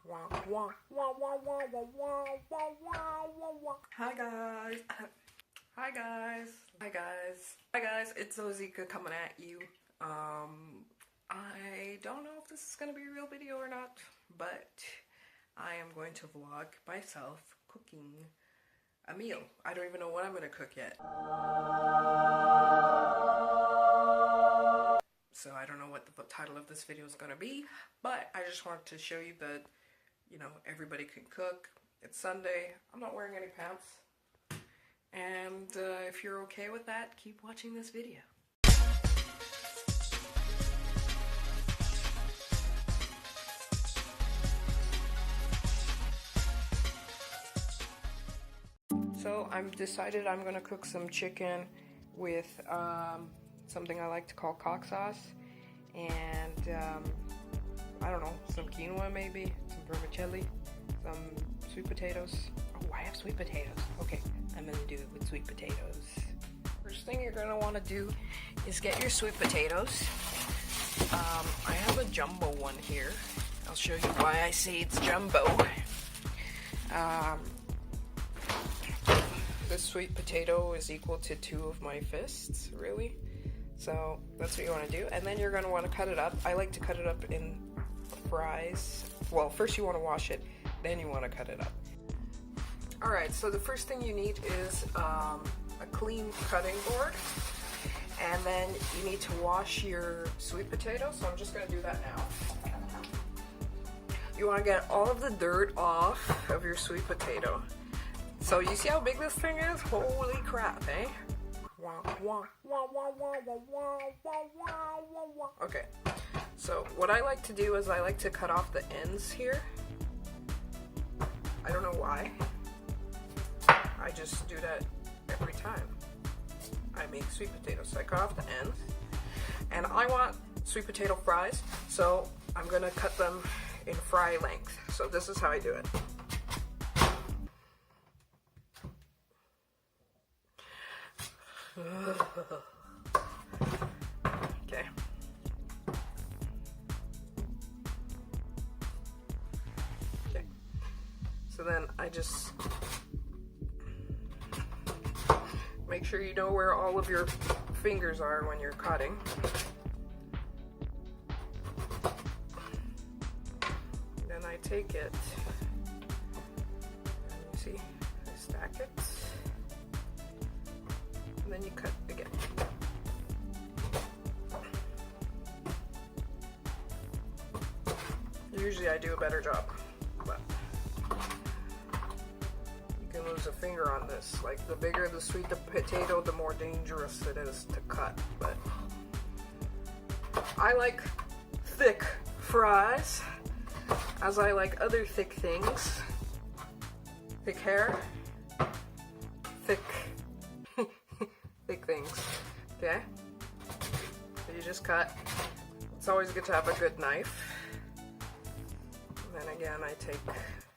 Hi guys. Hi guys. Hi guys. Hi guys. It's Zozica coming at you. I don't know if this is gonna be a real video or not, but I am going to vlog myself cooking a meal. I don't even know what I'm gonna cook yet. So I don't know what the title of this video is gonna be, but I just wanted to show you that, you know, everybody can cook. It's Sunday. I'm not wearing any pants. And if you're okay with that, keep watching this video. So I'm decided I'm gonna cook some chicken with something I like to call cock sauce, and I don't know, some quinoa maybe, some vermicelli, some sweet potatoes. Oh, I have sweet potatoes. Okay, I'm gonna do it with sweet potatoes. First thing you're gonna want to do is get your sweet potatoes. I have a jumbo one here. I'll show you why I say it's jumbo. This sweet potato is equal to 2 of my fists, really. So that's what you want to do. And then you're going to want to cut it up. I like to cut it up in fries. Well, first you want to wash it, then you want to cut it up. Alright, so the first thing you need is a clean cutting board. And then you need to wash your sweet potato. So I'm just going to do that now. You want to get all of the dirt off of your sweet potato. So you see how big this thing is? Holy crap, eh? Okay, so what I like to do is I like to cut off the ends here. I don't know why. I just do that every time I make sweet potatoes. So I cut off the ends. And I want sweet potato fries, so I'm gonna cut them in fry length. So this is how I do it. Okay. Okay. So then I just make sure you know where all of your fingers are when you're cutting. Then I take it, and you see, I stack it. And then you cut again. Usually I do a better job, but you can lose a finger on this. Like, the bigger the sweet potato, the more dangerous it is to cut. But I like thick fries, as I like other thick things. Thick hair, thick things, okay? So you just cut. It's always good to have a good knife. And then again, I take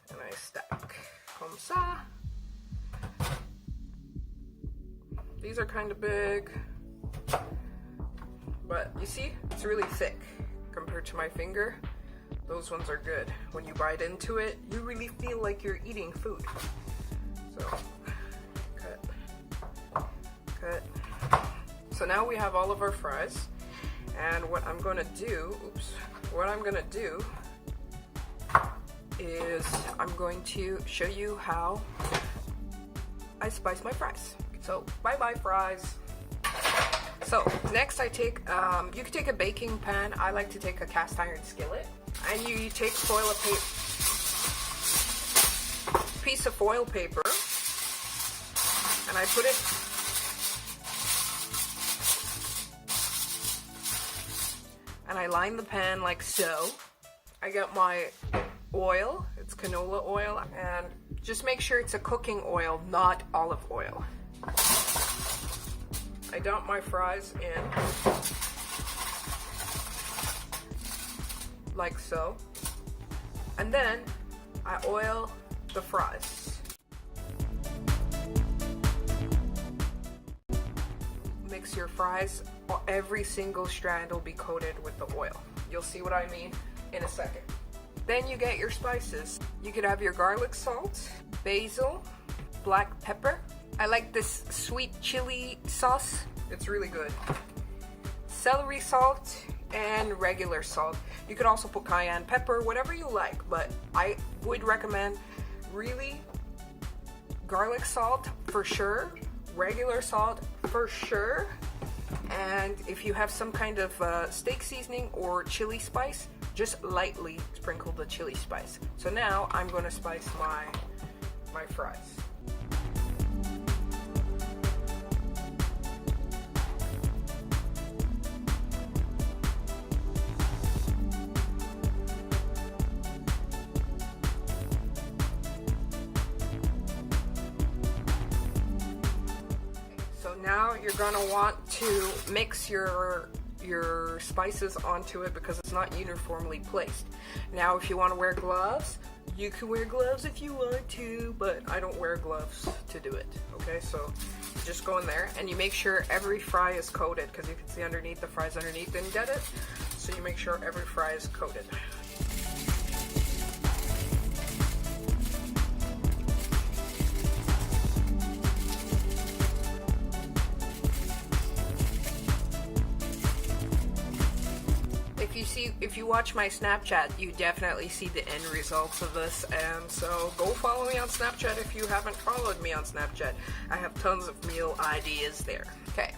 and I stack. Comme ça. These are kind of big, but you see, it's really thick compared to my finger. Those ones are good. When you bite into it, you really feel like you're eating food. So, cut. So now we have all of our fries, and what I'm gonna do, is I'm going to show you how I spice my fries. So bye fries. So next I take, you can take a baking pan. I like to take a cast iron skillet, and you take piece of foil paper, and I put it and I line the pan like so. I get my oil, it's canola oil, and just make sure it's a cooking oil, not olive oil. I dump my fries in like so, and then I oil the fries. Mix your fries. Every single strand will be coated with the oil. You'll see what I mean in a second. Then you get your spices. You could have your garlic salt, basil, black pepper. I like this sweet chili sauce. It's really good. Celery salt and regular salt. You could also put cayenne pepper, whatever you like, but I would recommend really garlic salt for sure, regular salt for sure, and if you have some kind of steak seasoning or chili spice, just lightly sprinkle the chili spice. So now I'm going to spice my fries. Now you're gonna want to mix your spices onto it because it's not uniformly placed. Now if you want to wear gloves, you can wear gloves if you want to, but I don't wear gloves to do it. Okay, so just go in there and you make sure every fry is coated, because you can see underneath, the fries underneath didn't get it, so you make sure every fry is coated. If you watch my Snapchat, you definitely see the end results of this, and so go follow me on Snapchat if you haven't followed me on Snapchat. I have tons of meal ideas there. Okay,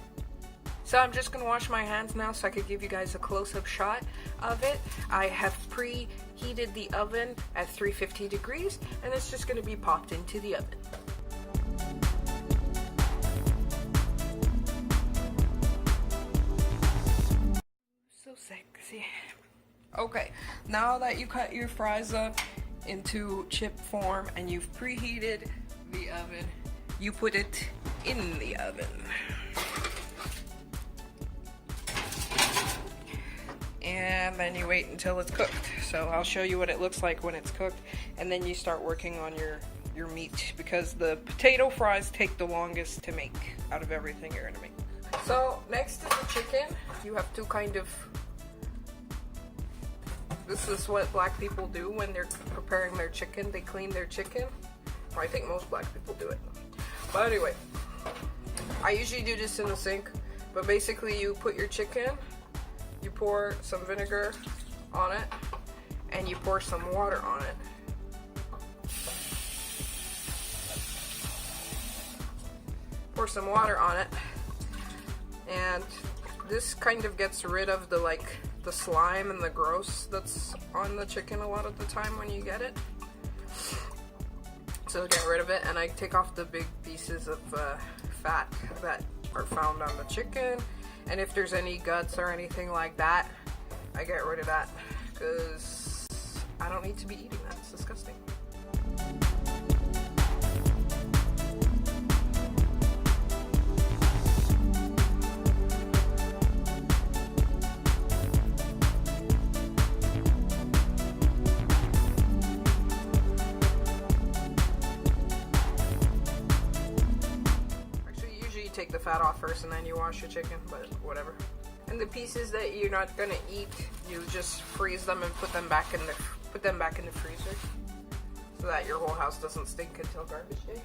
so I'm just gonna wash my hands now so I could give you guys a close-up shot of it. I have preheated the oven at 350 degrees, and it's just gonna be popped into the oven. So sexy. Okay, now that you cut your fries up into chip form and you've preheated the oven, you put it in the oven. And then you wait until it's cooked. So I'll show you what it looks like when it's cooked, and then you start working on your meat, because the potato fries take the longest to make out of everything you're gonna make. So next to the chicken, you have to kind of, this is what black people do when they're preparing their chicken. They clean their chicken. Or I think most black people do it. But anyway, I usually do this in the sink. But basically you put your chicken, you pour some vinegar on it, and you pour some water on it. Pour some water on it. And this kind of gets rid of the the slime and the gross that's on the chicken a lot of the time when you get it. So get rid of it, and I take off the big pieces of fat that are found on the chicken, and if there's any guts or anything like that, I get rid of that, because I don't need to be eating that. It's disgusting. Take the fat off first and then you wash your chicken, but whatever. And the pieces that you're not gonna eat, you just freeze them and put them back in the freezer, so that your whole house doesn't stink until garbage day.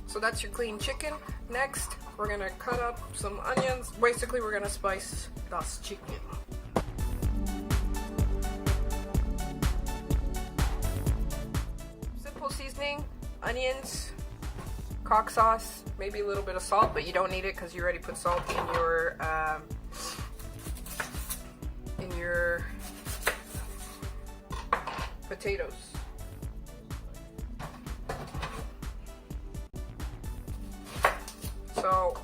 So that's your clean chicken. Next, we're gonna cut up some onions. Basically, we're gonna spice das chicken. Seasoning, onions, cock sauce, maybe a little bit of salt, but you don't need it because you already put salt in your potatoes. So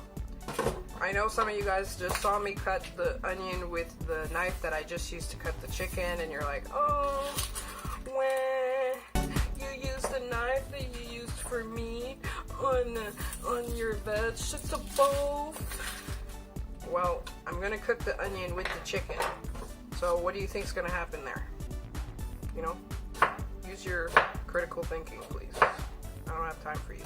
I know some of you guys just saw me cut the onion with the knife that I just used to cut the chicken, and you're like, oh, when you use the knife that you used for meat on your vegetables. Well, I'm gonna cook the onion with the chicken. So what do you think's gonna happen there? You know, use your critical thinking, please. I don't have time for you.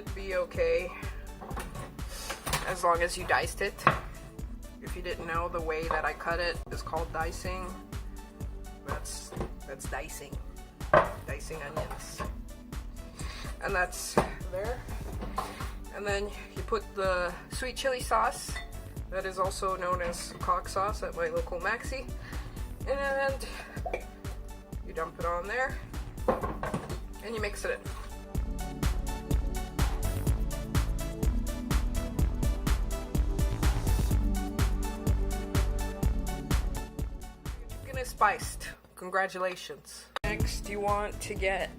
should be okay as long as you diced it. If you didn't know, the way that I cut it is called dicing. That's dicing. Dicing onions. And that's there. And then you put the sweet chili sauce, that is also known as cock sauce at my local Maxi, and you dump it on there and you mix it in. Chicken is spiced. Congratulations. Next, you want to get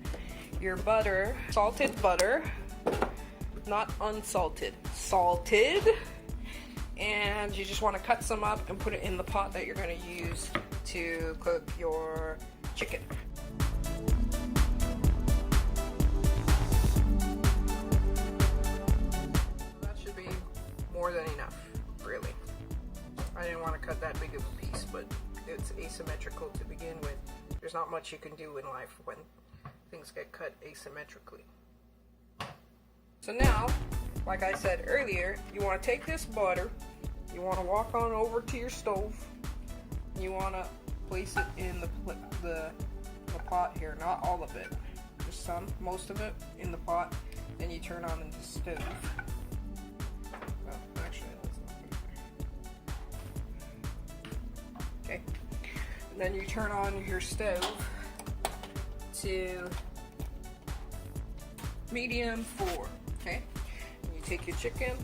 your butter, salted butter, not unsalted, salted, and you just want to cut some up and put it in the pot that you're going to use to cook your chicken. That should be more than enough, really. I didn't want to cut that big of a piece, but it's asymmetrical to begin with. There's not much you can do in life when things get cut asymmetrically. So now, like I said earlier, you want to take this butter, you want to walk on over to your stove, you want to place it in the pot here, not all of it, just some, most of it in the pot, then you turn on the stove. Oh, actually, let's not put it there. Okay, and then you turn on your stove to medium 4. Okay, and you take your chicken,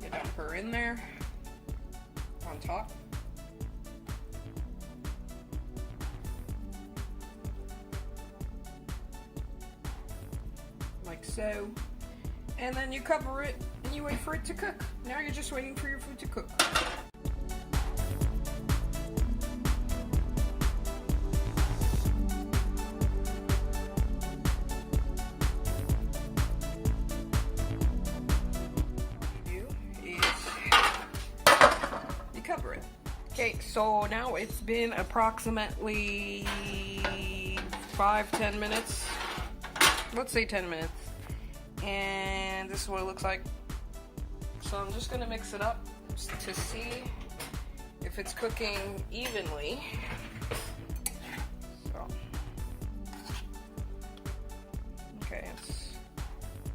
you dump her in there on top. Like so. And then you cover it and you wait for it to cook. Now you're just waiting for your food to cook. Cover it. Okay, so now it's been approximately 5-10 minutes. Let's say 10 minutes. And this is what it looks like. So I'm just gonna mix it up to see if it's cooking evenly. So, okay,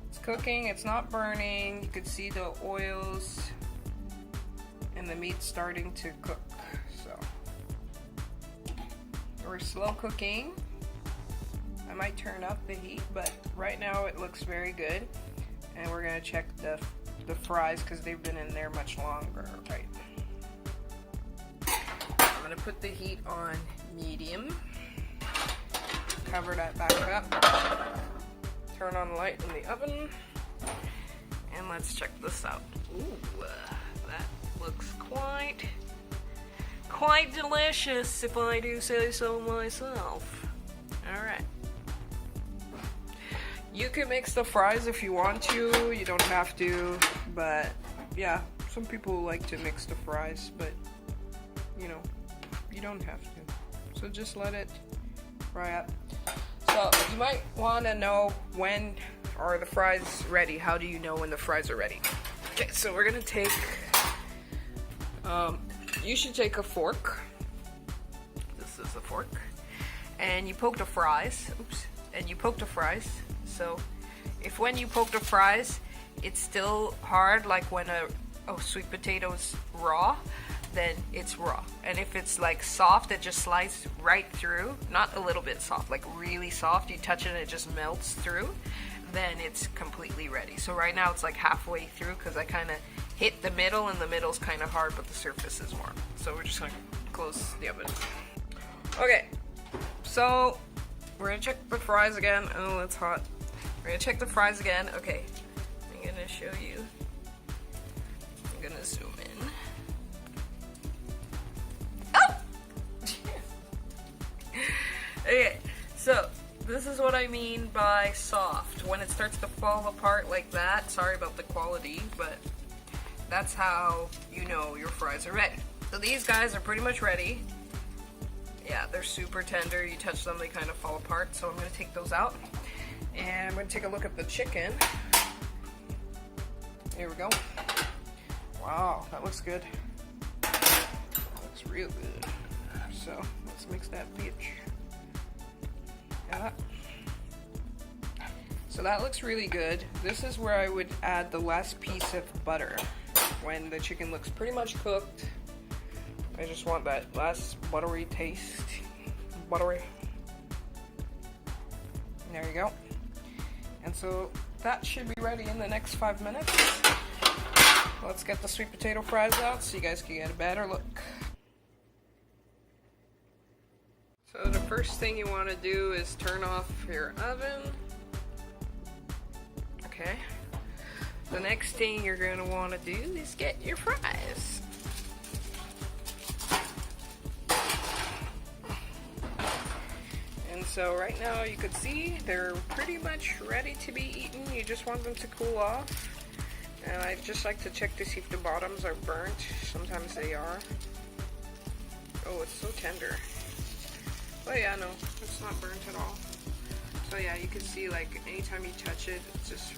it's cooking, it's not burning. You can see the oils and the meat's starting to cook. So we're slow cooking. I might turn up the heat, but right now it looks very good. And we're gonna check the fries because they've been in there much longer, right? I'm gonna put the heat on medium. Cover that back up. Turn on the light in the oven. And let's check this out. Ooh, that looks quite delicious, if I do say so myself. Alright. You can mix the fries if you want to, you don't have to, but yeah, some people like to mix the fries, but you know, you don't have to. So just let it fry up. So you might want to know when are the fries ready. How do you know when the fries are ready? Okay, so we're gonna take you should take a fork. This is a fork. And you poke the fries. Oops. And you poke the fries. So if when you poke the fries, it's still hard, like when a sweet potato is raw, then it's raw. And if it's like soft, it just slides right through. Not a little bit soft, like really soft. You touch it and it just melts through. Then it's completely ready. So right now it's like halfway through because I kind of hit the middle and the middle's kind of hard, but the surface is warm. So we're just gonna close the oven. Okay, so we're gonna check the fries again. Oh, it's hot. We're gonna check the fries again. Okay, I'm gonna show you. I'm gonna zoom in. Oh! Okay, so this is what I mean by soft. When it starts to fall apart like that, sorry about the quality, but that's how you know your fries are ready. So these guys are pretty much ready. Yeah, they're super tender. You touch them, they kind of fall apart. So I'm gonna take those out. And I'm gonna take a look at the chicken. Here we go. Wow, that looks good. That looks real good. So let's mix that bitch. Yeah. So that looks really good. This is where I would add the last piece of butter when the chicken looks pretty much cooked. I just want that last buttery taste. Buttery. There you go. And so that should be ready in the next 5 minutes. Let's get the sweet potato fries out so you guys can get a better look. So the first thing you want to do is turn off your oven. Okay. The next thing you're going to want to do is get your fries. And so right now you could see they're pretty much ready to be eaten. You just want them to cool off. And I just like to check to see if the bottoms are burnt. Sometimes they are. Oh, it's so tender. Oh yeah, no, it's not burnt at all. So yeah, you can see like anytime you touch it, it just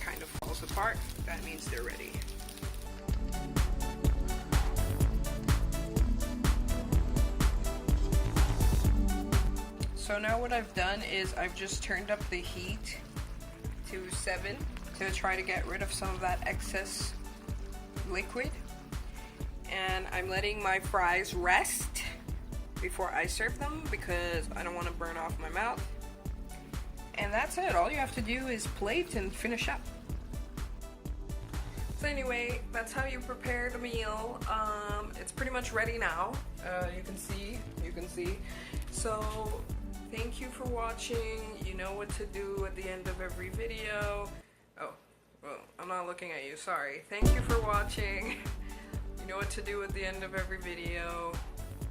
kind of falls apart. That means they're ready. So now what I've done is I've just turned up the heat to 7 to try to get rid of some of that excess liquid. And I'm letting my fries rest before I serve them because I don't want to burn off my mouth. And that's it. All you have to do is plate and finish up. So anyway, that's how you prepare the meal. It's pretty much ready now. You can see. So thank you for watching. You know what to do at the end of every video. Oh, well, I'm not looking at you, sorry. Thank you for watching. You know what to do at the end of every video.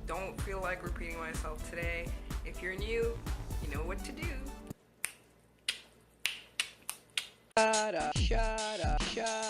Don't feel like repeating myself today. If you're new, you know what to do. Shut up, shut up, shut up.